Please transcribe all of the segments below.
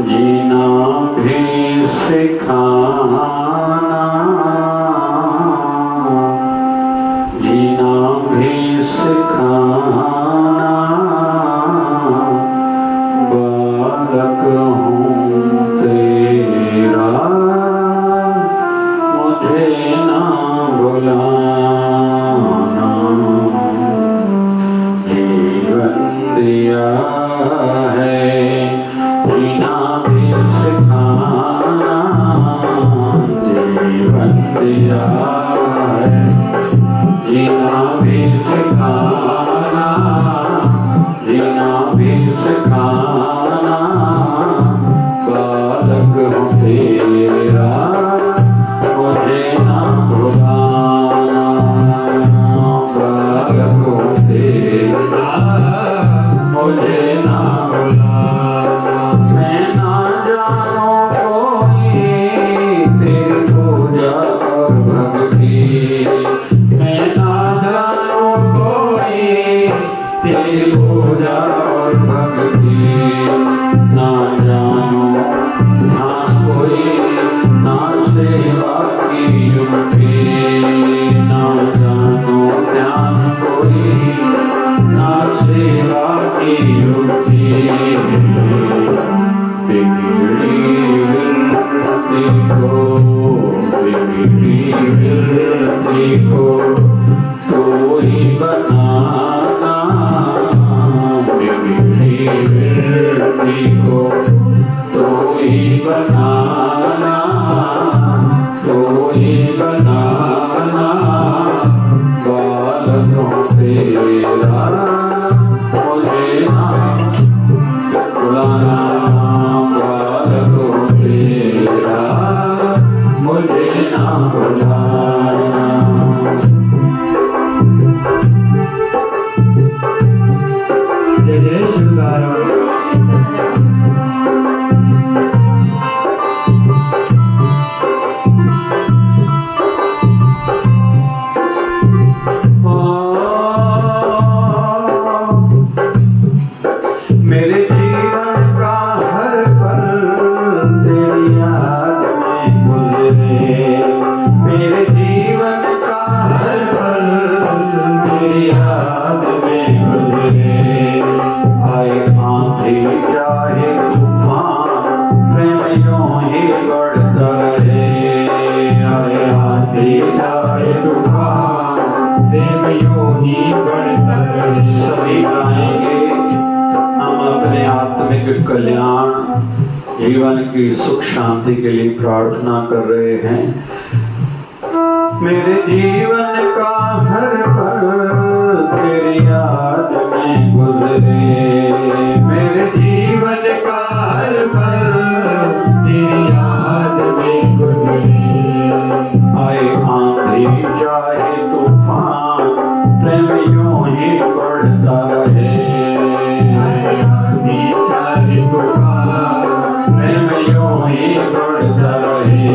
जीना भी सिखाना, जीना भी सिखाना, बालक हूँ तेरा मुझे ना भुलाना। जीवन दिया है जीना भी सिखाना, जीवन दिया है जीना भी सिखाना, जीना भी सिखाना, बालक हूँ तेरा मुझे ना भुलाना, बालक हूँ तेरा मुझे ना भुलाना। मैं ना जानो कोई तेरी पूजा और भक्ति, मैं ना जानो कोई तेरी पूजा और भक्ति, ना जानो ना कोई ना सेवा की युक्ति, ना जानो ध्यान कोई ना सेवा की युक्ति। बिगड़ी वृत्ति को, बिगड़ी वृत्ति को तो ही बनाना, बिगड़ी वृत्ति को तो ही बनाना, तो ही बनाना, बालकों तेरा मुझे ना भुलाना, बालकों तेरा मुझे ना भुलाना। जय जय शिवगारा। मेरे जीवन का हर पल तेरी याद में गुजरे, मेरे जीवन का हर पल तेरी याद में गुजरे। आए आंधी चाहे तूफान प्रेम यूं ही बढ़ता रहे, आए आंधी चाहे तूफान प्रेम यूं ही बढ़ता रहे। सभी गाएंगे हम अपने आत्मिक कल्याण जीवन की सुख शांति के लिए प्रार्थना कर रहे हैं। मेरे जीवन का हर पल तेरी याद में गुजरे, मेरे जीवन का हर पल तेरी याद में गुजरे। आए आंधी चाहे तूफान प्रेम यूं ही बढ़ता रहे, प्रेम यूं ही बढ़ता रहे।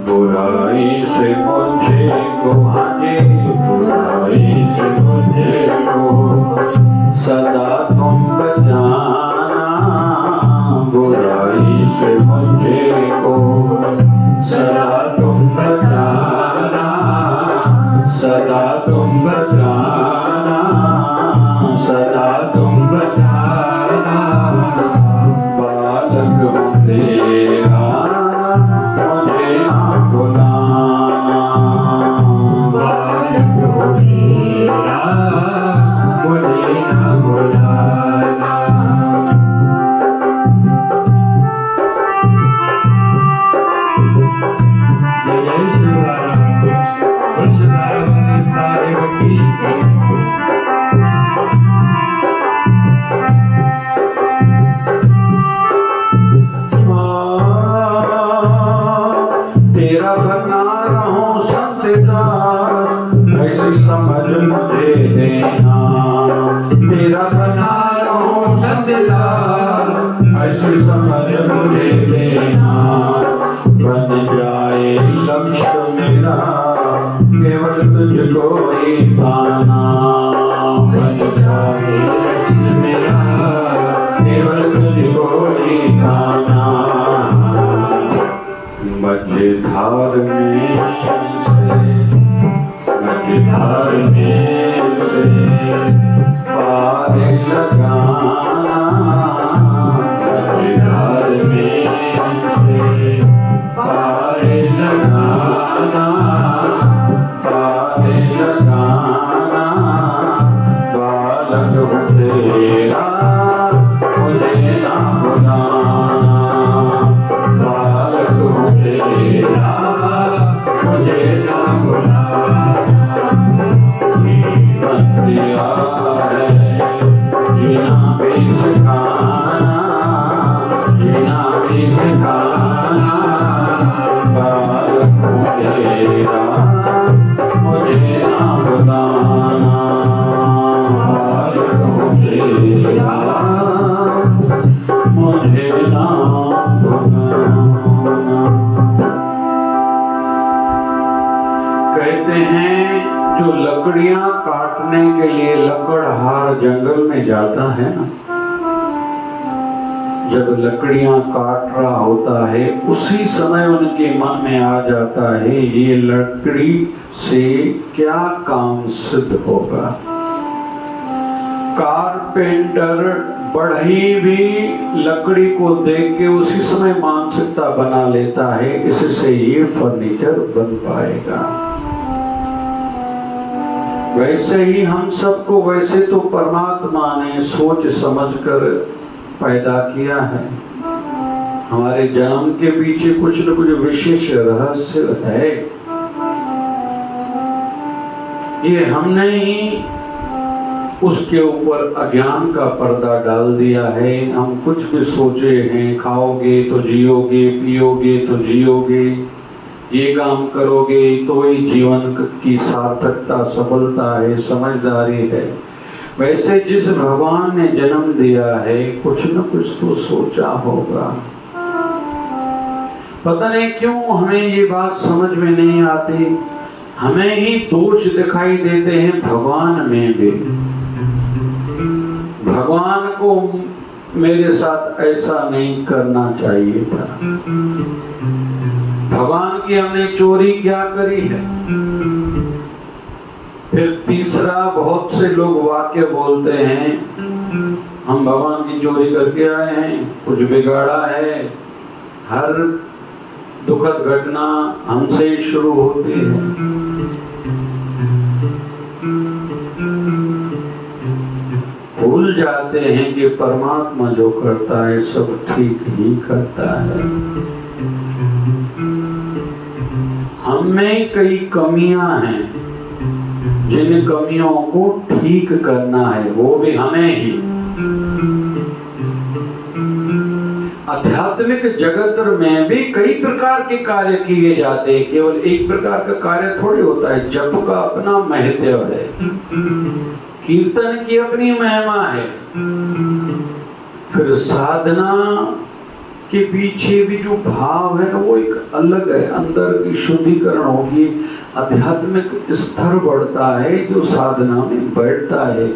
बुराई से मुझे को हटे, बुराई से मुझे को सदा तुम बचाना, बुराई से मुझे को सदा तुम बचाना, सदा तुम बचाना, सदा तुम बचाना, बालक तेरा मुझे ना भुलाना, बालक तेरा मुझे ना भुलाना। जय जय शिवगारा। शिवगारा सारे वकील तेरा बना रहूं सत्तार ऐसी समझ मुझे देना, तेरा बना रहूं सत्तार ऐसी समझ मुझे देना। बन जाए लक्ष्य मेरा केवल तुझको ही पाना, बन जाए लक्ष्य मेरा मझधार में से पार लगाना, मझधार में से पार लगाना, पार लगाना, बालक हूँ तेरा मुझे ना भुलाना, बालक हूँ तेरा मुझे ना भुलाना। दिया है जीना भी सिखाना, जीना भी सिखाना, बालक हूँ तेरा मुझे ना भुलाना, बालक हूँ तेरा मुझे ना भुलाना। कहते हैं जो लकड़ियां काटने के लिए लकड़हार जंगल में जाता है ना, जब लकड़ियां काट रहा होता है उसी समय उनके मन में आ जाता है ये लकड़ी से क्या काम सिद्ध होगा। कारपेंटर बढ़ई भी लकड़ी को देख के उसी समय मानसिकता बना लेता है इससे ये फर्नीचर बन पाएगा। वैसे ही हम सबको वैसे तो परमात्मा ने सोच समझकर पैदा किया है। हमारे जन्म के पीछे कुछ न कुछ विशेष रहस्य है। ये हमने ही उसके ऊपर अज्ञान का पर्दा डाल दिया है। हम कुछ भी सोचे हैं, खाओगे तो जियोगे, पियोगे तो जियोगे, ये काम करोगे तो ही जीवन की सार्थकता सफलता है, समझदारी है। वैसे जिस भगवान ने जन्म दिया है कुछ न कुछ तो सोचा होगा। पता नहीं क्यों हमें ये बात समझ में नहीं आती। हमें ही दोष दिखाई देते हैं भगवान में भी। भगवान को मेरे साथ ऐसा नहीं करना चाहिए था। भगवान की हमने चोरी क्या करी है। फिर तीसरा, बहुत से लोग वाक्य बोलते हैं हम भगवान की चोरी करके आए हैं, कुछ बिगाड़ा है। हर दुखद घटना हमसे ही शुरू होती है। भूल जाते हैं कि परमात्मा जो करता है सब ठीक ही करता है। हम में कई कमियां हैं, जिन कमियों को ठीक करना है वो भी हमें ही। आध्यात्मिक जगत में भी कई प्रकार के कार्य किए जाते हैं। केवल एक प्रकार का कार्य थोड़ी होता है। जप का अपना महत्व है, कीर्तन की अपनी महिमा है। फिर साधना के पीछे भी जो भाव है ना वो एक अलग है। अंदर की शुद्धिकरण होगी, आध्यात्मिक स्तर बढ़ता है जो साधना में बैठता है।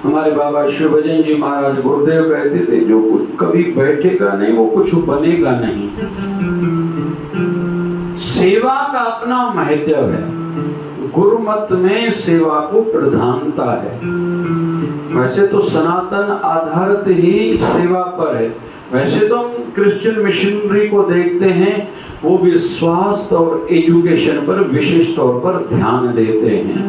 हमारे बाबा शिवभजन जी महाराज गुरुदेव कहते थे जो कुछ कभी बैठेगा नहीं वो कुछ बनेगा नहीं। सेवा का अपना महत्व है। गुरुमत में सेवा को प्रधानता है। वैसे तो सनातन आधारित ही सेवा पर है। वैसे तो हम क्रिश्चियन मिशनरी को देखते हैं, वो भी स्वास्थ्य और एजुकेशन पर विशेष तौर पर ध्यान देते हैं।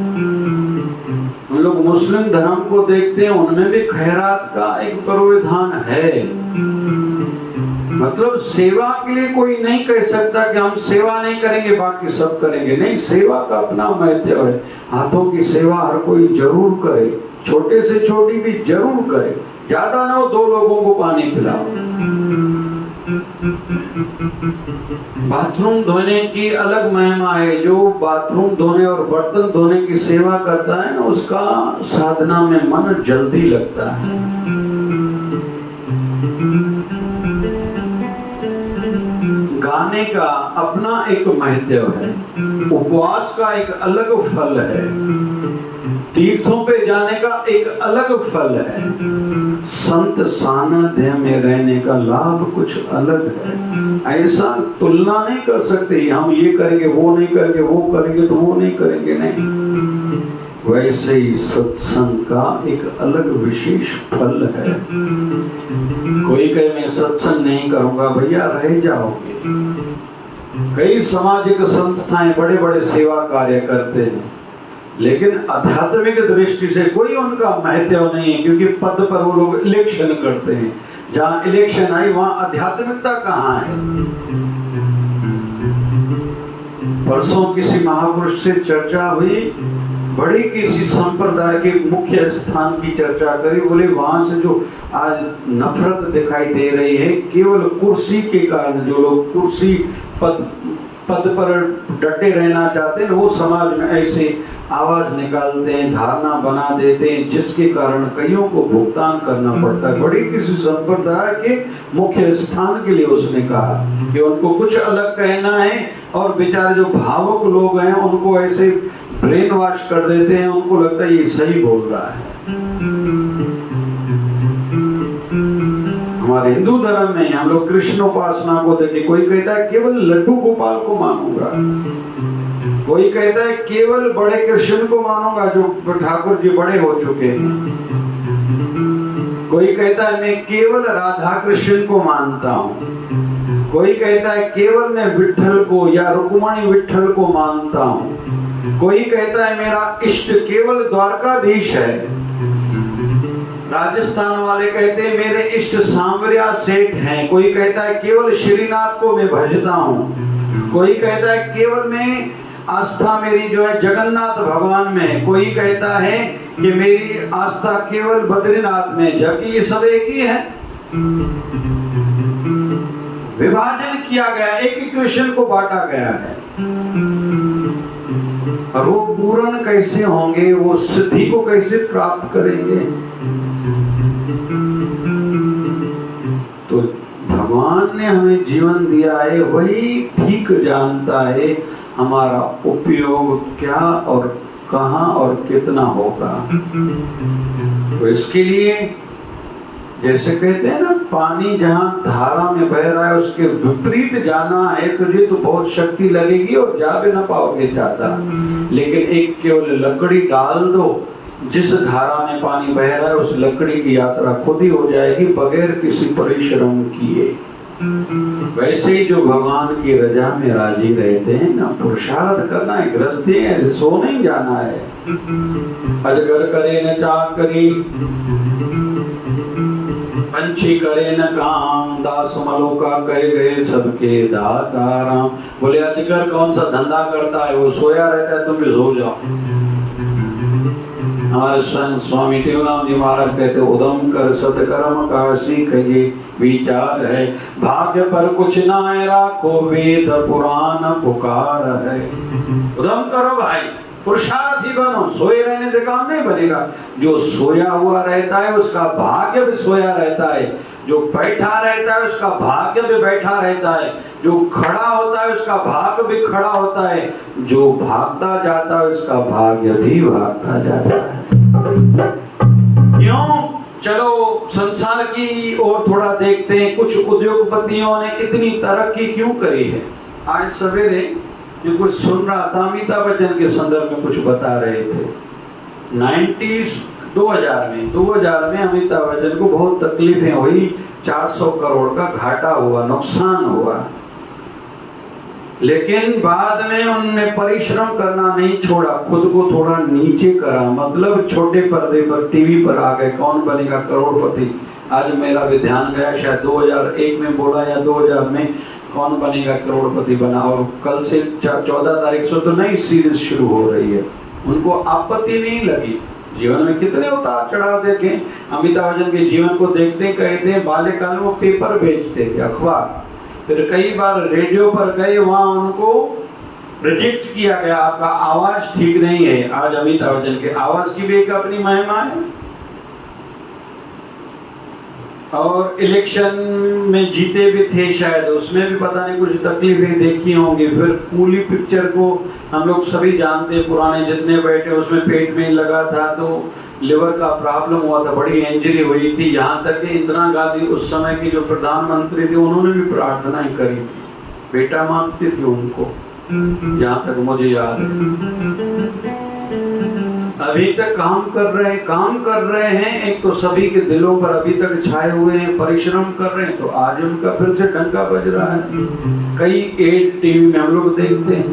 हम लोग मुस्लिम धर्म को देखते हैं, उनमें भी खैरात का एक प्रावधान है। मतलब सेवा के लिए कोई नहीं कह सकता कि हम सेवा नहीं करेंगे बाकी सब करेंगे। नहीं, सेवा का अपना महत्व है। हाथों की सेवा हर कोई जरूर करे, छोटे से छोटी भी जरूर करे। ज्यादा ना हो, 2 लोगों को पानी पिलाओ। बाथरूम धोने की अलग महिमा है। जो बाथरूम धोने और बर्तन धोने की सेवा करता है ना, उसका साधना में मन जल्दी लगता है। गाने का अपना एक महत्व है। उपवास का एक अलग फल है। तीर्थों पे जाने का एक अलग फल है। संत सानिध्य में रहने का लाभ कुछ अलग है। ऐसा तुलना नहीं कर सकते, हम ये करेंगे वो नहीं करेंगे, वो करेंगे तो वो नहीं करेंगे, नहीं। वैसे ही सत्संग का एक अलग विशेष फल है। कोई कहे मैं सत्संग नहीं करूंगा, भैया रह जाओगे। कई सामाजिक संस्थाएं बड़े बड़े सेवा कार्य करते हैं, लेकिन आध्यात्मिक दृष्टि से कोई उनका महत्व नहीं है, क्योंकि पद पर वो लोग इलेक्शन करते हैं। जहाँ इलेक्शन आई वहाँ आध्यात्मिकता कहाँ है? परसों किसी महापुरुष से चर्चा हुई, बड़ी किसी संप्रदाय के मुख्य स्थान की चर्चा करी। बोले वहां से जो आज नफरत दिखाई दे रही है केवल कुर्सी के कारण, जो लोग कुर्सी पद पर डटे रहना चाहते हैं, वो समाज में ऐसे आवाज निकालते हैं, धारणा बना देते हैं, जिसके कारण कईयों को भुगतान करना पड़ता है। बड़ी किसी संप्रदाय के मुख्य स्थान के लिए उसने कहा कि उनको कुछ अलग कहना है, और बेचारे जो भावुक लोग हैं उनको ऐसे ब्रेन वॉश कर देते हैं, उनको लगता है ये सही बोल रहा है। हमारे हिंदू धर्म में हम लोग कृष्ण उपासना को देखे, कोई कहता है केवल लड्डू गोपाल को मानूंगा, कोई कहता है केवल बड़े कृष्ण को मानूंगा जो ठाकुर जी बड़े हो चुके हैं, कोई कहता है मैं केवल राधा कृष्ण को मानता हूँ, कोई कहता है केवल मैं विट्ठल को या रुक्मणी विट्ठल को मानता हूँ, कोई कहता है मेरा इष्ट केवल द्वारकाधीश है। राजस्थान वाले कहते हैं मेरे इष्ट सांवरिया सेठ हैं, कोई कहता है केवल श्रीनाथ को मैं भजता हूँ, कोई कहता है केवल मैं आस्था मेरी जो है जगन्नाथ भगवान में, कोई कहता है कि मेरी आस्था केवल बद्रीनाथ में, जबकि ये सब एक ही है। विभाजन किया गया, एक ही कृष्ण को बांटा गया है, और वो पूर्ण कैसे होंगे, वो सिद्धि को कैसे प्राप्त करेंगे? तो भगवान ने हमें जीवन दिया है, वही ठीक जानता है हमारा उपयोग क्या और कहाँ और कितना होगा। तो इसके लिए जैसे कहते हैं ना, पानी जहाँ धारा में बह रहा है उसके विपरीत जाना है तुझे तो बहुत शक्ति लगेगी और जा भी ना पाओगे ज्यादा। लेकिन एक केवल लकड़ी डाल दो, जिस धारा में पानी बह रहा है उस लकड़ी की यात्रा खुद ही हो जाएगी बगैर किसी परिश्रम किए। वैसे ही जो भगवान की रजा में राजी रहते हैं ना, पुरुषार्थ करना है, गृहस्थी है, ऐसे सो नहीं जाना है। अजगर करे न चाकरी, पंछी करे न काम, दास मलोका कहे गए सबके दाता राम। बोले अजगर कौन सा धंधा करता है, वो सोया रहता है, तुम भी सो जाओ। हमारे स्वामी टेवराम जी महाराज कहते उदम कर सतकर्म काशी कहे विचार है, भाग्य पर कुछ ना राखो वेद पुराण पुकार है। उदम करो भाई, पुरुषार्थी बनो, सोए रहने से काम नहीं बनेगा। जो सोया हुआ रहता है उसका भाग्य भी सोया रहता है, जो बैठा रहता है उसका भाग्य भी बैठा रहता है, जो खड़ा होता है उसका भाग्य भी खड़ा होता है, जो भागता जाता है उसका भाग्य भी भागता जाता है। क्यों? चलो संसार की ओर थोड़ा देखते हैं, कुछ उद्योगपतियों ने इतनी तरक्की क्यों करी है। आज सवेरे जो कुछ सुन रहा था, अमिताभ बच्चन के संदर्भ में कुछ बता रहे थे। 2000 में अमिताभ बच्चन को बहुत तकलीफें हुई, 400 करोड़ का घाटा हुआ, नुकसान हुआ, लेकिन बाद में उन्होंने परिश्रम करना नहीं छोड़ा, खुद को थोड़ा नीचे करा, मतलब छोटे पर्दे पर टीवी पर आ गए, कौन बनेगा करोड़पति। आज मेरा भी ध्यान गया, शायद 2001 में बोला या 2000 में, कौन बनेगा करोड़पति बना, और कल से 14 तारीख से तो नई सीरीज शुरू हो रही है। उनको आपत्ति नहीं लगी। जीवन में कितने उतार चढ़ाव देखे, अमिताभ बच्चन के जीवन को देखते कहते हैं बाल्यकाल में वो पेपर बेचते थे, अखबार, फिर कई बार रेडियो पर गए, वहां उनको रिजेक्ट किया गया, आपका आवाज ठीक नहीं है। आज अमिताभ बच्चन के आवाज की भी एक अपनी महिमा है। और इलेक्शन में जीते भी थे शायद, उसमें भी पता नहीं कुछ तकलीफें देखी होंगी। फिर कूली पिक्चर को हम लोग सभी जानते, पुराने जितने बैठे उसमें पेट में लगा था, तो लिवर का प्रॉब्लम हुआ था, बड़ी इंजरी हुई थी, यहाँ तक कि इंदिरा गांधी उस समय की जो प्रधानमंत्री थी उन्होंने भी प्रार्थनाएं करी थी, बेटा मांगती थी उनको, जहाँ तक मुझे याद है। अभी तक काम कर रहे हैं। एक तो सभी के दिलों पर अभी तक छाए हुए हैं, परिश्रम कर रहे हैं, तो आज उनका फिर से डंका बज रहा है। कई एड टीवी में हम लोग देखते हैं।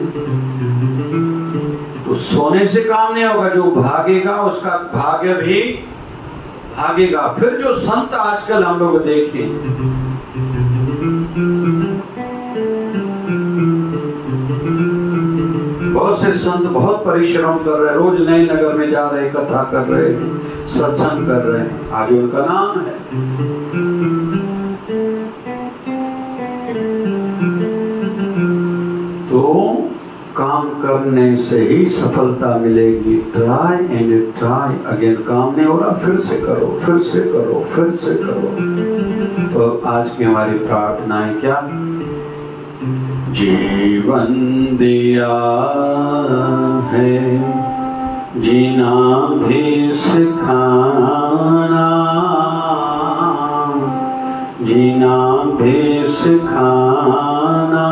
तो सोने से काम नहीं होगा, जो भागेगा उसका भाग्य भी भागेगा। फिर जो संत आजकल हम लोग देखें, बहुत से संत बहुत परिश्रम कर रहे हैं, रोज नए नगर में जा रहे, कथा कर रहे, सत्संग कर रहे हैं, आज उनका नाम है। तो काम करने से ही सफलता मिलेगी। Try and try again. काम नहीं हो रहा, फिर से करो, फिर से करो, फिर से करो। तो आज की हमारी प्रार्थनाएं क्या? जीवन दिया है, जीना भी सिखाना, जीना भी सिखाना,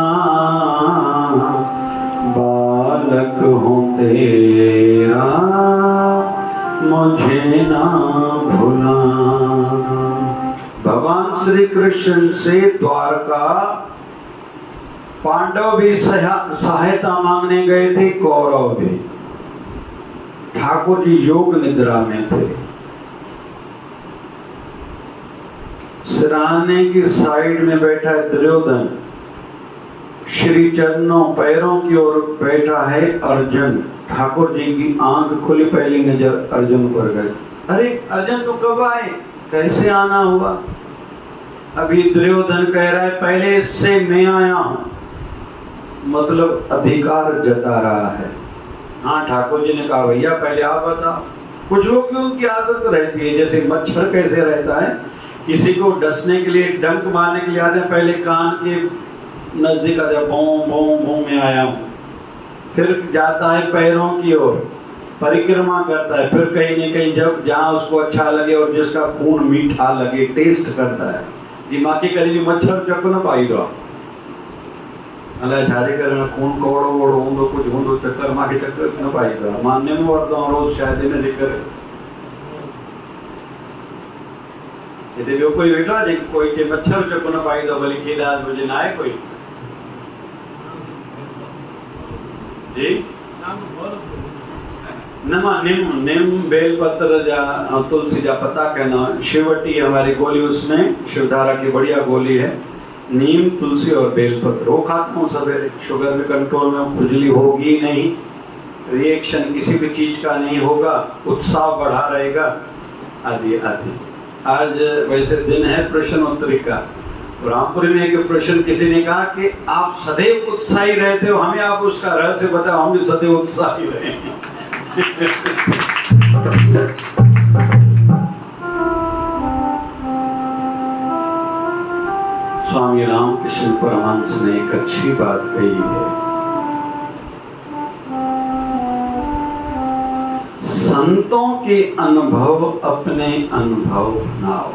बालक हूँ तेरा मुझे ना भुलाना। भगवान श्री कृष्ण से द्वारका पांडव भी सहायता मांगने गए थे, कौरव भी। ठाकुर जी योग निद्रा में थे, सिराने की साइड में बैठा है दुर्योधन, श्री चरणों पैरों की ओर बैठा है अर्जुन। ठाकुर जी की आंख खुली, पहली नजर अर्जुन पर गई। अरे अर्जुन तो कब आए, कैसे आना हुआ? अभी दुर्योधन कह रहा है पहले इससे मैं आया हूं, मतलब अधिकार जता रहा है। हाँ, ठाकुर जी ने कहा भैया पहले आप बताओ। कुछ लोग की उनकी आदत रहती है, जैसे मच्छर कैसे रहता है, किसी को डसने के लिए, डंक मारने के लिए आते हैं, पहले कान के नजदीक आ जाए, भों भों भों में आया हूं, फिर जाता है पैरों की ओर, परिक्रमा करता है, फिर कहीं न कहीं जब जहां उसको अच्छा लगे और जिसका खून मीठा लगे टेस्ट करता है। दिमागी करीबी मच्छर चक न पाई दो अल्लाह झारे कर खून कोड़ो वोड़ो होंदो कुछ होंदो चक्कर माके चक्कर न पाई दो मानने में वर्तो रोज शायद ने जिक्र यदि जो कोई बैठा जे कोई के मच्छर चक न पाई दो भली के आज मुझे ना है कोई जी नमा नीम बेलपत्र जा तुलसी जा पता कहना शिवटी हमारी गोली, उसमें शिवधारा की बढ़िया गोली है। नीम, तुलसी और बेलपत्र वो खाता हूँ सवेरे। शुगर में कंट्रोल में, खुजली होगी नहीं, रिएक्शन किसी भी चीज का नहीं होगा, उत्साह बढ़ा रहेगा, आदि आदि। आज वैसे दिन है प्रश्नोत्तरी का। रामपुर में एक प्रश्न किसी ने कहा कि आप सदैव उत्साही रहते हो, हमें आप उसका रहस्य बताओ, हम भी सदैव उत्साही रहे। स्वामी रामकृष्ण परमहंस ने एक अच्छी बात कही है, संतों के अनुभव अपने अनुभव बनाओ।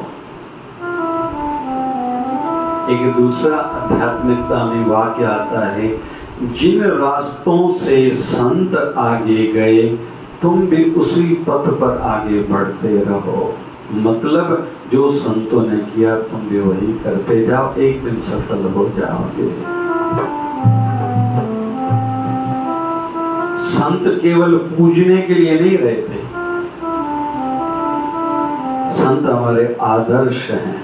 एक दूसरा आध्यात्मिकता में वाक्य आता है, जिन रास्तों से संत आगे गए तुम भी उसी पथ पर आगे बढ़ते रहो। मतलब जो संतों ने किया तुम भी वही करते जाओ, एक दिन सफल हो जाओगे। संत केवल पूजने के लिए नहीं रहते, संत हमारे आदर्श हैं,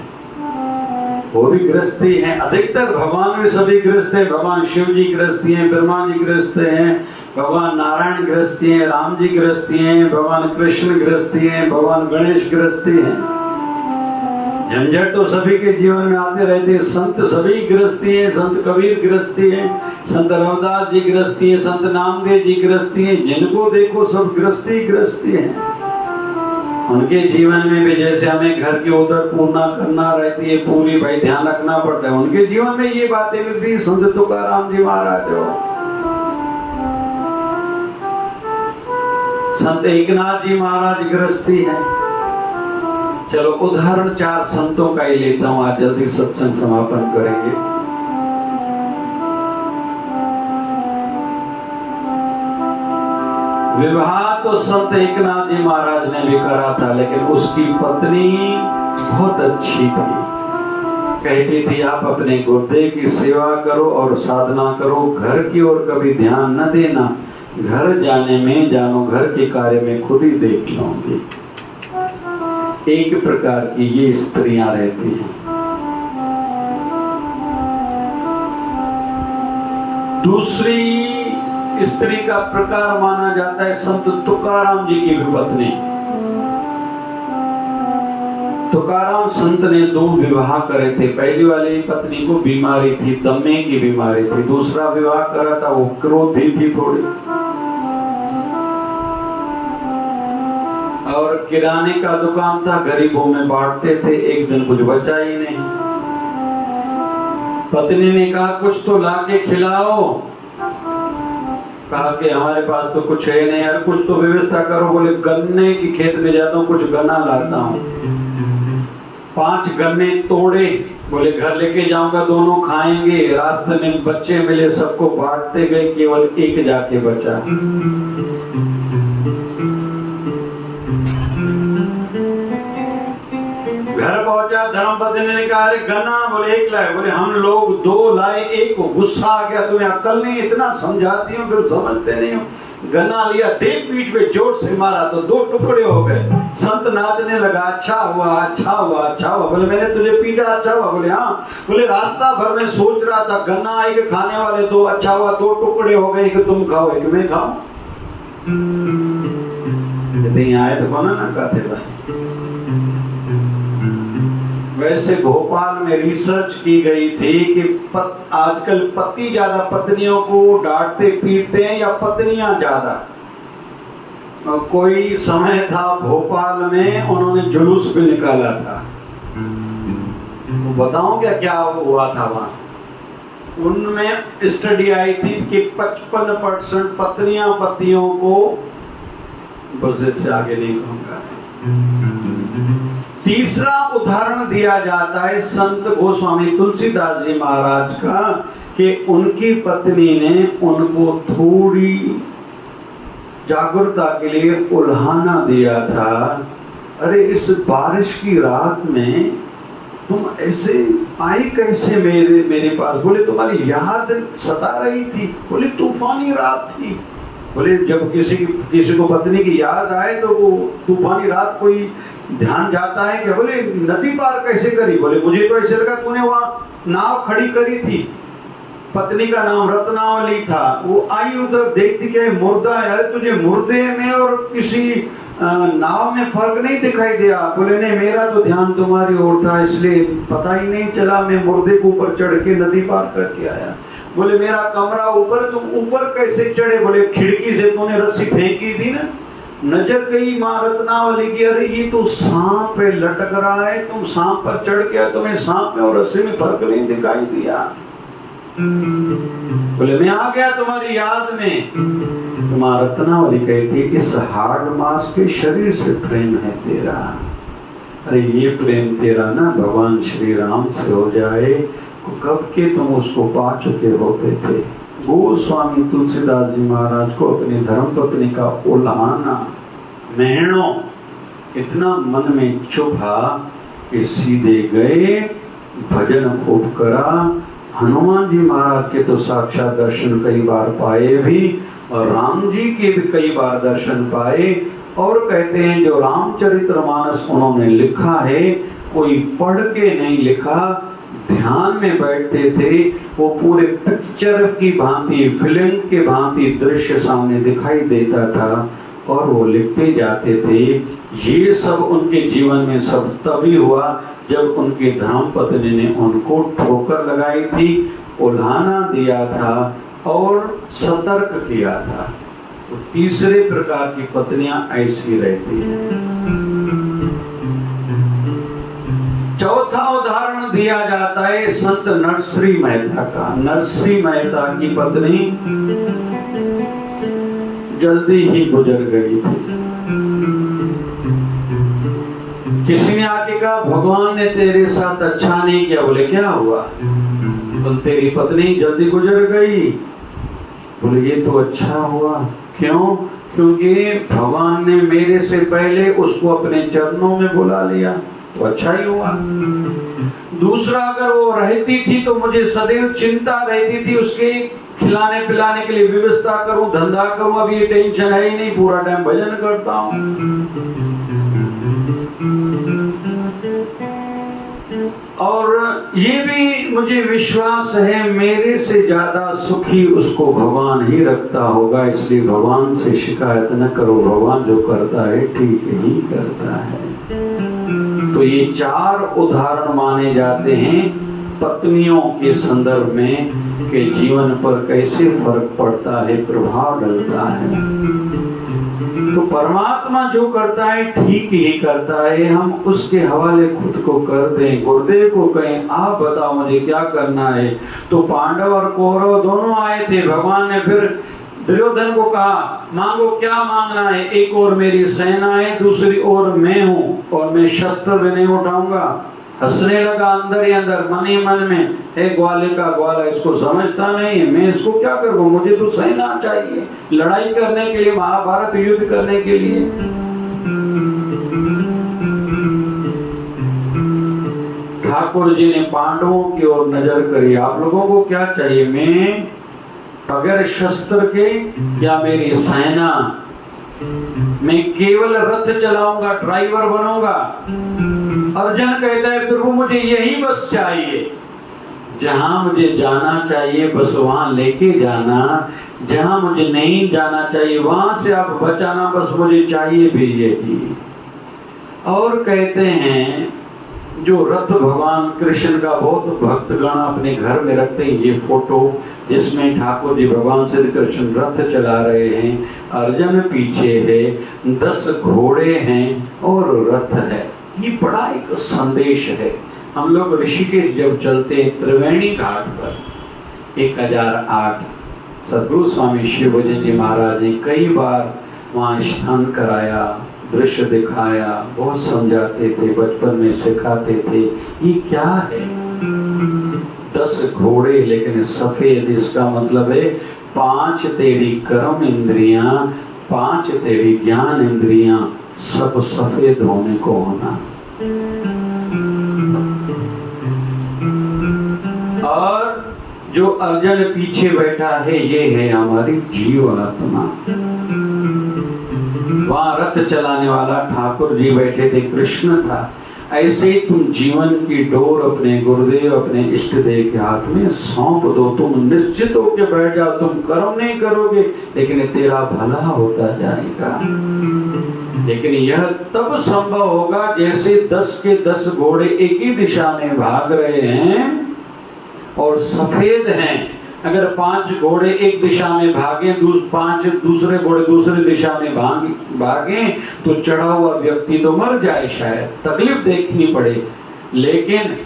वो भी गृहस्थी हैं। अधिकतर भगवान भी सभी गृहस्थ हैं। भगवान शिव जी गृहस्थी हैं, ब्रह्मा जी गृहस्थ हैं, भगवान नारायण गृहस्थी हैं, राम जी गृहस्थी हैं, भगवान कृष्ण गृहस्थी हैं, भगवान गणेश गृहस्थी हैं। झंझट तो सभी के जीवन में आते रहते हैं। संत सभी गृहस्थी हैं, संत कबीर गृहस्थी हैं, संत रविदास जी गृहस्थी हैं, संत नामदेव जी गृहस्थी हैं। जिनको देखो सब गृहस्थी गृहस्थी हैं। उनके जीवन में भी जैसे हमें घर की उधर पूर्णा करना रहती है, पूरी भाई ध्यान रखना पड़ता है, उनके जीवन में ये बातें मिलती। संत तुकाराम जी महाराज हो, संत एकनाथ जी महाराज गृहस्थी है। चलो उदाहरण 4 संतों का ही लेता हूं, आज जल्दी सत्संग समापन करेंगे। विवाह तो संत एकनाथ जी महाराज ने भी करा था, लेकिन उसकी पत्नी बहुत अच्छी थी। कहती थी आप अपने गुरुदेव की सेवा करो और साधना करो, घर की ओर कभी ध्यान न देना, घर जाने में जानो घर के कार्य में खुद ही देख लूंगी। एक प्रकार की ये स्त्रियां रहती हैं। दूसरी स्त्री का प्रकार माना जाता है संत तुकाराम जी की भी पत्नी। तुकाराम संत ने 2 विवाह करे थे। पहली वाली पत्नी को बीमारी थी, दमे की बीमारी थी। दूसरा विवाह करा था, वो क्रोधी थी थोड़ी, और किराने का दुकान था, गरीबों में बांटते थे। एक दिन कुछ बचा ही नहीं। पत्नी ने कहा कुछ तो लाके खिलाओ। कहा कि हमारे पास तो कुछ है नहीं यार, कुछ तो व्यवस्था करो। बोले गन्ने की खेत में जाता हूँ, कुछ गन्ना लाता हूँ। 5 गन्ने तोड़े, बोले घर लेके जाऊंगा, दोनों खाएंगे। रास्ते में बच्चे मिले, सबको बांटते गए, केवल एक जाके बचा। घर पहुंचा, धर्मपत्नी ने कहा अरे गन्ना, बोले 1 लाए। बोले हम लोग 2 लाए, 1 को गुस्सा आ गया, तुम्हें अक्ल नहीं, इतना समझाती हूँ फिर समझते नहीं हो। गन्ना लिया, दे पीठ पे जोर से मारा तो 2 टुकड़े हो गए। संत नाचने लगा, अच्छा हुआ अच्छा हुआ अच्छा हुआ। बोले मैंने तुझे पीटा, अच्छा हुआ? बोले हाँ। बोले रास्ता भर में सोच रहा था गन्ना आई के खाने वाले 2, अच्छा हुआ 2 टुकड़े हो गए, कि तुम खाओ कि मैं खाऊं। आए तो कौन ना कहते भाई। वैसे भोपाल में रिसर्च की गई थी कि आजकल पति ज्यादा पत्नियों को डांटते पीटते हैं या पत्नियां ज्यादा। कोई समय था भोपाल में, उन्होंने जुलूस भी निकाला था। तो बताऊं क्या हुआ था वहां। उनमें स्टडी आई थी कि 55% पत्नियां पतियों को, बस इससे आगे नहीं कहूंगा। तीसरा उदाहरण दिया जाता है संत गोस्वामी तुलसीदास जी महाराज का, कि उनकी पत्नी ने उनको थोड़ी जागरूकता के लिए उल्हाना दिया था। अरे इस बारिश की रात में तुम ऐसे आई कैसे मेरे पास? बोले तुम्हारी याद सता रही थी। बोले तूफानी रात थी। बोले जब किसी को पत्नी की याद आए तो वो तूफानी रात कोई ध्यान जाता है क्या? बोले नदी पार कैसे करी? बोले मुझे तो ऐसे लगा तूने वहां नाव खड़ी करी थी। पत्नी का नाम रत्नावली था। वो आई उधर देखती क्या मुर्दा है। अरे तुझे मुर्दे में और किसी नाव में फर्क नहीं दिखाई दिया? बोले नहीं, मेरा तो ध्यान तुम्हारी ओर था, इसलिए पता ही नहीं चला। मैं मुर्दे के ऊपर चढ़ के नदी पार करके आया। बोले मेरा कमरा ऊपर, तुम ऊपर कैसे चढ़े? बोले खिड़की से तूने रस्सी फेंकी थी ना, नजर गई मां रत्नावली की, अरे ये तो सांप पे लटक रहा है, तुम सांप पर चढ़ गया, तुम्हें सांप में और रस्सी में फर्क नहीं दिखाई दिया? बोले मैं आ गया तुम्हारी याद में। तो मां रत्नावली कहती इस हार्ड मास के शरीर से प्रेम है तेरा। अरे ये प्रेम तेरा ना भगवान श्री राम से हो जाए, कब के तुम उसको पा चुके होते थे। गोस्वामी तुलसीदास जी महाराज को अपनी धर्मपत्नी का उल्हाना, महणों इतना मन में चुभा कि सीधे गए, भजन खूब करा। हनुमान जी महाराज के तो साक्षात दर्शन कई बार पाए भी, और राम जी के भी कई बार दर्शन पाए। और कहते हैं जो रामचरितमानस उन्होंने लिखा है, कोई पढ़ के नहीं लिखा, ध्यान में बैठते थे, वो पूरे पिक्चर की भांति, फिल्म के भांति दृश्य सामने दिखाई देता था और वो लिखते जाते थे। ये सब उनके जीवन में सब तभी हुआ जब उनके धर्मपत्नी ने उनको ठोकर लगाई थी, उल्हाना दिया था और सतर्क किया था। तो तीसरे प्रकार की पत्नियां ऐसी रहती हैं। चौथा उदाहरण दिया जाता है संत नरश्री मेहता का। नरश्री मेहता की पत्नी जल्दी ही गुजर गई थी। किसी ने आके कहा भगवान ने तेरे साथ अच्छा नहीं किया। बोले क्या हुआ? बोले तेरी पत्नी जल्दी गुजर गई। बोले ये तो अच्छा हुआ। क्यों? क्योंकि भगवान ने मेरे से पहले उसको अपने चरणों में बुला लिया, तो अच्छा ही हुआ। दूसरा, अगर वो रहती थी तो मुझे सदैव चिंता रहती थी उसके खिलाने पिलाने के लिए व्यवस्था करूं, धंधा करूं। अभी ये टेंशन है ही नहीं, पूरा टाइम भजन करता हूं। और ये भी मुझे विश्वास है मेरे से ज्यादा सुखी उसको भगवान ही रखता होगा, इसलिए भगवान से शिकायत न करो। भगवान जो करता है ठीक ही करता है। तो ये 4 उदाहरण माने जाते हैं पत्नियों के संदर्भ में कि जीवन पर कैसे फर्क पड़ता है, प्रभाव डलता है। तो परमात्मा जो करता है ठीक ही करता है। हम उसके हवाले खुद को कर दें, गुरुदेव को कहें आप बताओ मुझे क्या करना है। तो पांडव और कौरव दोनों आए थे। भगवान ने फिर दुर्योधन को कहा मांगो, क्या मांगना है? एक और मेरी सेना है, दूसरी ओर मैं हूं और मैं शस्त्र भी नहीं उठाऊंगा। हंसने लगा अंदर ही अंदर, मन ही मन में, हे ग्वाले का ग्वाला, इसको समझता नहीं है, मैं इसको क्या करूं? मुझे तो सेना चाहिए लड़ाई करने के लिए, महाभारत युद्ध करने के लिए। ठाकुर जी ने पांडवों की ओर नजर करी, आप लोगों को क्या चाहिए? मैं बगैर शस्त्र के या मेरी सेना? मैं केवल रथ चलाऊंगा, ड्राइवर बनूंगा। अर्जुन कहता है प्रभु मुझे यही बस चाहिए, जहां मुझे जाना चाहिए बस वहां लेके जाना, जहां मुझे नहीं जाना चाहिए वहां से आप बचाना, बस मुझे चाहिए भी यही। और कहते हैं जो रथ भगवान कृष्ण का बहुत भक्तगण अपने घर में रखते हैं, ये फोटो जिसमें ठाकुर जी भगवान श्री कृष्ण रथ चला रहे हैं, अर्जुन पीछे है, 10 घोड़े हैं और रथ है। ये बड़ा एक संदेश है। हम लोग ऋषिकेश जब चलते त्रिवेणी घाट पर 1008 सदगुरु स्वामी शिवभजन जी महाराज ने कई बार वहां स्नान कराया, दृश्य दिखाया, बहुत समझाते थे, बचपन में सिखाते थे। ये क्या है? 10 घोड़े लेकिन सफेद, इसका मतलब है 5 तेरी कर्म इंद्रियां, 5 तेरी ज्ञान इंद्रियां, सब सफेद होने को होना। और जो अर्जुन पीछे बैठा है ये है हमारी जीवात्मा। वहां रथ चलाने वाला ठाकुर जी बैठे थे, कृष्ण था। ऐसे ही तुम जीवन की डोर अपने गुरुदेव, अपने इष्ट देव के हाथ में सौंप दो। तुम निश्चित होकर बैठ जाओ, तुम कर्म नहीं करोगे लेकिन तेरा भला होता जाएगा। लेकिन यह तब संभव होगा जैसे 10 के 10 घोड़े एक ही दिशा में भाग रहे हैं और सफेद हैं। अगर 5 घोड़े एक दिशा में भागे, 5 दूसरे घोड़े दूसरी दिशा में भागे तो चढ़ा हुआ व्यक्ति तो मर जाए, शायद तकलीफ देखनी पड़े। लेकिन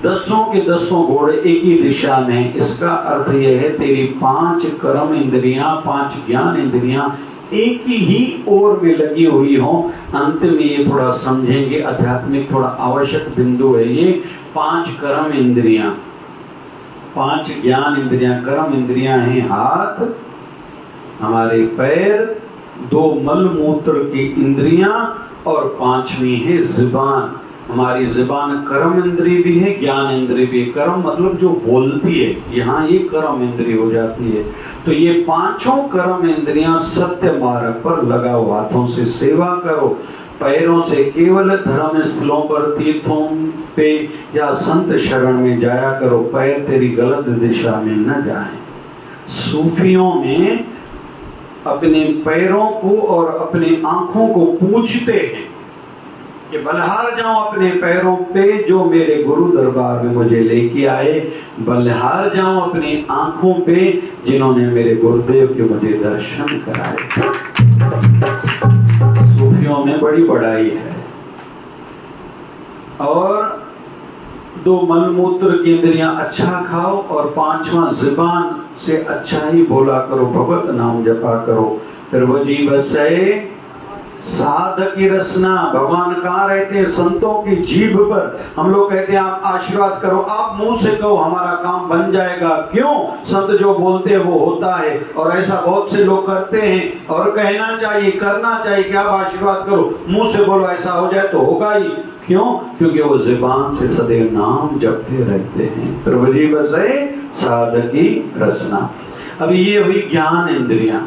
10 के 10 घोड़े एक ही दिशा में, इसका अर्थ यह है तेरी 5 कर्म इंद्रियां, 5 ज्ञान इंद्रियां एक ही ओर में लगी हुई हो। अंत में ये थोड़ा समझेंगे, आध्यात्मिक थोड़ा आवश्यक बिंदु है ये। 5 कर्म इंद्रियां, 5 ज्ञान इंद्रियां। कर्म इंद्रियां हैं हाथ, हमारे पैर, 2 मल मूत्र की इंद्रियां और 5वीं है जुबान। हमारी जुबान कर्म इंद्रिय भी है, ज्ञान इंद्रिय भी है। कर्म मतलब जो बोलती है, यहाँ ये कर्म इंद्रिय हो जाती है। तो ये 5 कर्म इंद्रियां सत्य मार्ग पर लगाओ, हाथों से सेवा करो, पैरों से केवल धर्म स्थलों पर, तीर्थों पे या संत शरण में जाया करो, पैर तेरी गलत दिशा में न जाएं। सूफियों में अपने पैरों को और अपनी आंखों को पूछते हैं कि बलिहार जाऊं अपने पैरों पे जो मेरे गुरु दरबार में मुझे लेके आए, बलिहार जाऊं अपनी आंखों पे जिन्होंने मेरे गुरुदेव के मुझे दर्शन कराए। सूफियों में बड़ी बड़ाई है। और 2 मलमूत्र की इंद्रियां, अच्छा खाओ, और 5वां जुबान से अच्छा ही बोला करो, भगवत नाम जपा करो। प्रभु जी बसे साधक की रसना। भगवान कहाँ रहते हैं? संतों की जीभ पर। हम लोग कहते हैं आप आशीर्वाद करो, आप मुंह से कहो हमारा काम बन जाएगा। क्यों? संत जो बोलते हैं वो होता है, और ऐसा बहुत से लोग करते हैं। और कहना चाहिए, करना चाहिए कि आप आशीर्वाद करो, मुंह से बोलो ऐसा हो जाए तो होगा ही। क्यों? क्योंकि वो जुबान से सदैव नाम जपते रहते हैं। प्रभु जी बसे साधक की रसना। अभी ये हुई ज्ञान इंद्रियां,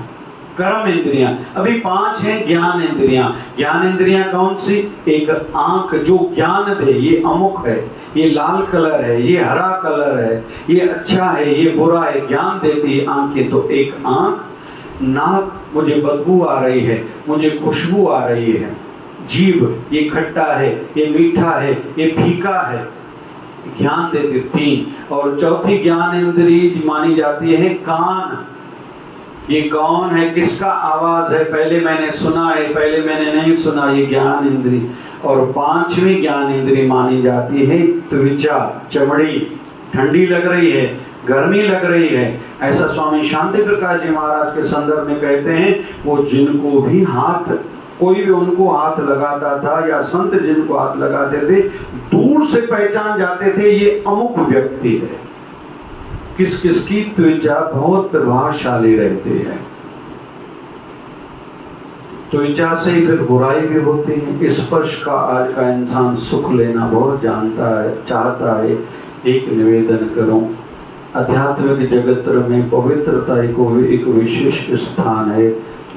कर्म इंद्रियां। अभी 5 हैं ज्ञान इंद्रियां। ज्ञान इंद्रियां कौन सी? एक आंख जो ज्ञान दे, ये अमुक है, ये लाल कलर है, ये हरा कलर है, ये अच्छा है, ये बुरा है, ज्ञान देती है आंखें। तो एक आंख। नाक, मुझे बदबू आ रही है, मुझे खुशबू आ रही है। जीभ, ये खट्टा है, ये मीठा है, ये फीका है, ज्ञान देती 3। और चौथी ज्ञान इंद्रिय मानी जाती है कान। ये कौन है, किसका आवाज है, पहले मैंने सुना है, पहले मैंने नहीं सुना, ये ज्ञान इंद्रिय। और 5वीं ज्ञान इंद्रिय मानी जाती है त्वचा, चमड़ी। ठंडी लग रही है, गर्मी लग रही है, ऐसा स्वामी शांति प्रकाश जी महाराज के संदर्भ में कहते हैं। वो जिनको भी हाथ, कोई भी उनको हाथ लगाता था या संत जिनको हाथ लगाते थे, दूर से पहचान जाते थे ये अमुक व्यक्ति है। किस किस की त्वचा बहुत प्रभावशाली रहती है। त्वचा से फिर बुराई भी होती है। स्पर्श का आज का इंसान सुख लेना बहुत जानता है, चाहता है। एक निवेदन करूं, आध्यात्मिक जगत में पवित्रता को एक विशेष स्थान है।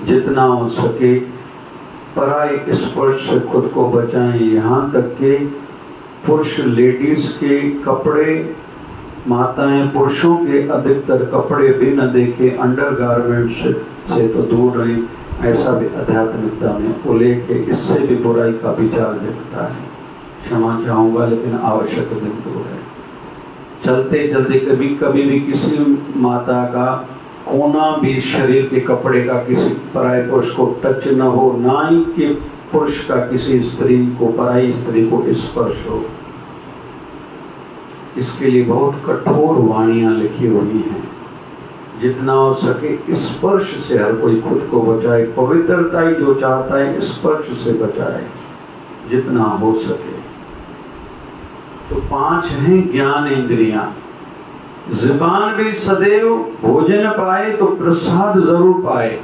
जितना हो सके पराई स्पर्श से खुद को बचाएं। यहाँ तक के पुरुष लेडीज के कपड़े, माताएं पुरुषों के अधिकतर कपड़े भी न देखे, अंडरगारमेंट से तो दूर रही। ऐसा भी आध्यात्मिकता में उल्लेख है। इससे भी बुराई का विचार जगता है। क्षमा चाहूंगा लेकिन आवश्यक बिंदु है। चलते चलते कभी कभी भी किसी माता का कोना भी शरीर के कपड़े का किसी पराय पुरुष को टच न हो, ना ही कि पुरुष का किसी स्त्री को, पराई स्त्री को स्पर्श हो। इसके लिए बहुत कठोर वाणियां लिखी हुई हैं। जितना हो सके स्पर्श से हर कोई खुद को बचाए। पवित्रता ही जो चाहता है स्पर्श से बचाए जितना हो सके। तो 5 हैं ज्ञान इंद्रियां। जुबान भी सदैव भोजन पाए तो प्रसाद जरूर पाए।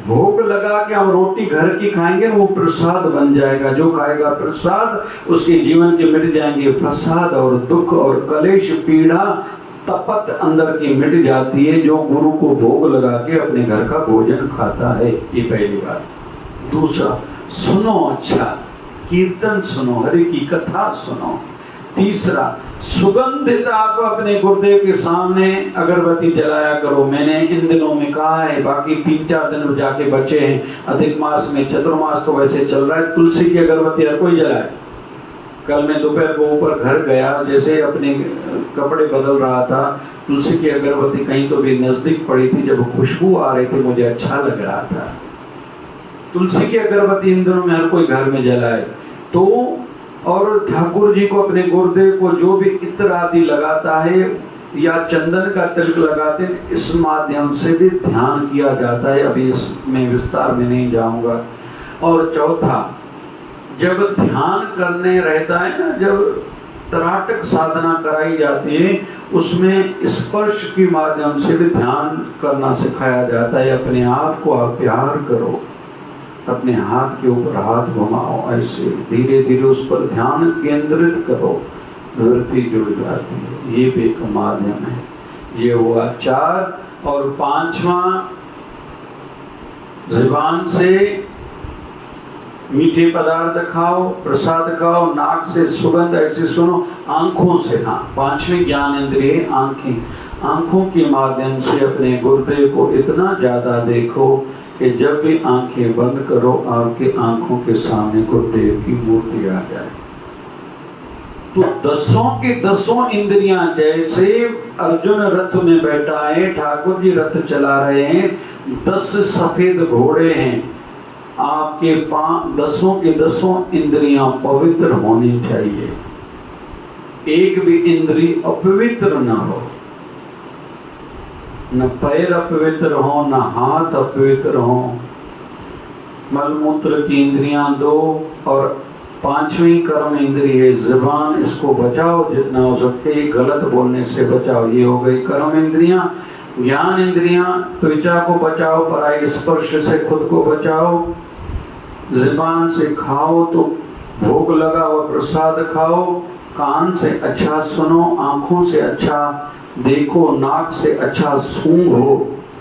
भोग लगा के हम रोटी घर की खाएंगे, वो प्रसाद बन जाएगा। जो खाएगा प्रसाद उसके जीवन के मिट जाएंगे फसाद और दुख और कलेश, पीड़ा, तपत अंदर की मिट जाती है जो गुरु को भोग लगा के अपने घर का भोजन खाता है। ये पहली बात। दूसरा, सुनो अच्छा कीर्तन, सुनो हरि की कथा सुनो। तीसरा, सुगंधित आप अपने गुरुदेव के सामने अगरबत्ती जलाया करो। मैंने इन दिनों में कहा है, बाकी 3-4 दिन जाके बचे हैं। अधिक मास में, चतुर्मास तो वैसे चल रहा है, तुलसी की अगरबत्ती हर कोई जलाए। कल मैं दोपहर को ऊपर घर गया, जैसे अपने कपड़े बदल रहा था, तुलसी की अगरबत्ती कहीं तो भी नजदीक पड़ी थी। जब खुशबू आ रही थी मुझे अच्छा लग रहा था। तुलसी की अगरबत्ती इन दिनों में हर कोई घर में जलाए। तो और ठाकुर जी को, अपने गुरुदेव को जो भी इत्र आदि लगाता है या चंदन का तिलक लगाते हैं, इस माध्यम से भी ध्यान किया जाता है। अभी इसमें विस्तार में नहीं जाऊंगा। और चौथा, जब ध्यान करने रहता है ना, जब तराटक साधना कराई जाती है, उसमें स्पर्श के माध्यम से भी ध्यान करना सिखाया जाता है। अपने आप को आप प्यार करो, अपने हाथ के ऊपर हाथ घुमाओ, ऐसे धीरे धीरे उस पर ध्यान केंद्रित करो, वृत्ति जुड़ जाती है। ये भी एक माध्यम है। ये हुआ 4। और 5वां, जुबान से मीठे पदार्थ खाओ, प्रसाद खाओ, नाक से सुगंध ऐसे सुनो, आंखों से। हाँ, 5वीं ज्ञान इंद्रिय आंखें। आंखों के माध्यम से अपने गुरुदेव को इतना ज्यादा देखो कि जब भी आंखें बंद करो आपकी आंखों के सामने गुरुदेव की मूर्ति आ जाए। तो 10 के 10 इंद्रियां, जैसे अर्जुन रथ में बैठा है, ठाकुर जी रथ चला रहे हैं, 10 सफेद घोड़े हैं, आपके 10 के 10 इंद्रियां पवित्र होनी चाहिए। एक भी इंद्रिय अपवित्र ना हो, न पैर अपवित्र हो, न हाथ अपवित्र हो, मलमूत्र की इंद्रियां 2 और 5वीं कर्म इंद्रिय ज़ुबान, इसको बचाओ जितना हो सके, गलत बोलने से बचाओ। ये हो गई कर्म इंद्रियां। ज्ञान इंद्रियां, त्वचा को बचाओ, पराई स्पर्श से खुद को बचाओ। ज़ुबान से खाओ तो भोग लगा हुआ प्रसाद खाओ, कान से अच्छा सुनो, आंखों से अच्छा देखो, नाक से अच्छा सूंघो।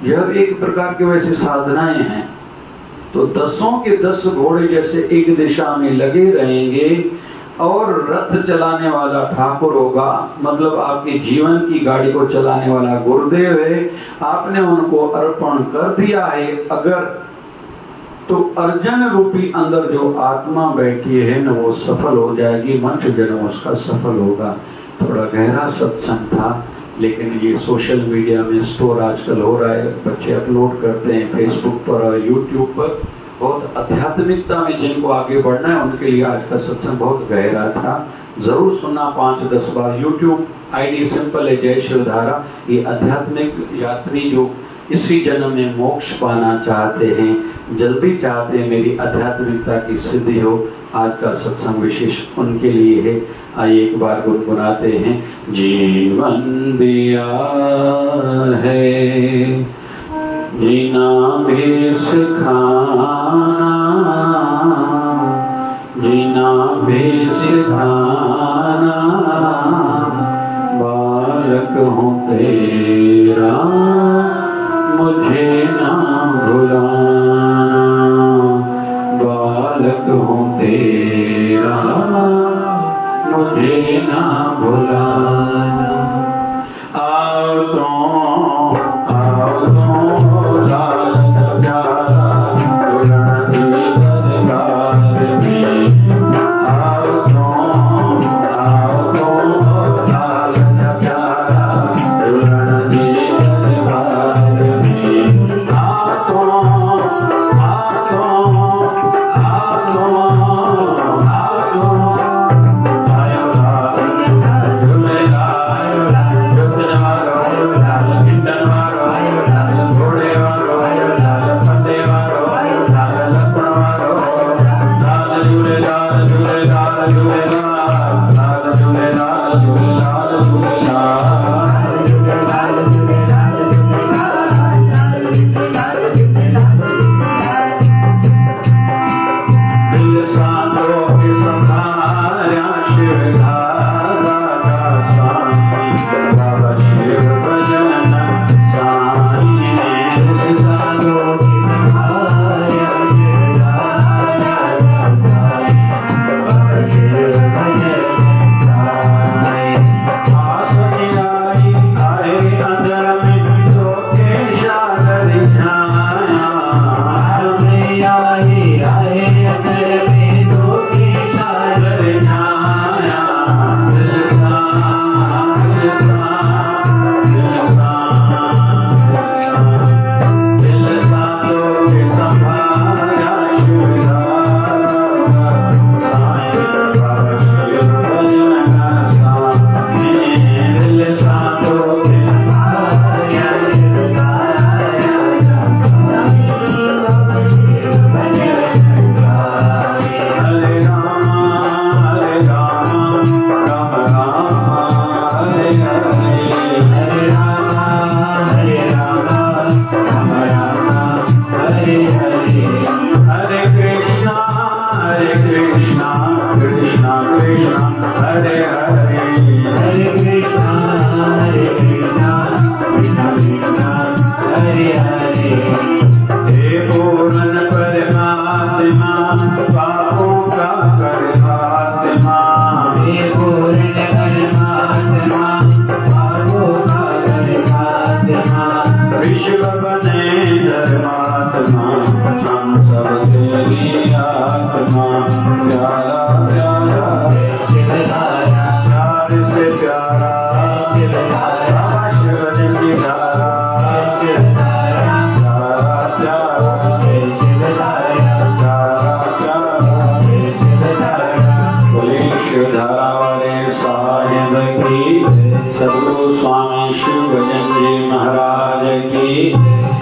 यह एक प्रकार की वैसी साधनाएं हैं। तो 10 के 10 घोड़े जैसे एक दिशा में लगे रहेंगे और रथ चलाने वाला ठाकुर होगा, मतलब आपके जीवन की गाड़ी को चलाने वाला गुरुदेव है। आपने उनको अर्पण कर दिया है अगर, तो अर्जन रूपी अंदर जो आत्मा बैठी है न, वो सफल हो जाएगी, मनुष्य जन्म उसका सफल होगा। थोड़ा गहरा सत्संग था, लेकिन ये सोशल मीडिया में स्टोर आजकल हो रहा है, बच्चे अपलोड करते हैं फेसबुक पर और यूट्यूब पर। बहुत आध्यात्मिकता में जिनको आगे बढ़ना है उनके लिए आज का सत्संग बहुत गहरा था। जरूर सुनना 5-10 बार। यूट्यूब आईडी सिंपल है, जय शिवधारा। ये आध्यात्मिक यात्री जो इसी जन्म में मोक्ष पाना चाहते हैं, जल्दी चाहते हैं मेरी आध्यात्मिकता की सिद्धि हो, आज का सत्संग विशेष उनके लिए है। आइए एक बार गुनगुनाते हैं। जीवन दिया है जीना भी सिखाना, जीना भी सिखाना, बालक हूँ तेरा मुझे ना भुलाना, बालक हूँ तेरा मुझे ना भुलाना। आओ तो लाल प्यारा दुल्हन दी दरबार में, आओ तो लाल प्यारा दुल्हन दी दरबार में,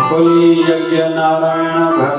बोली यज्ञ नारायण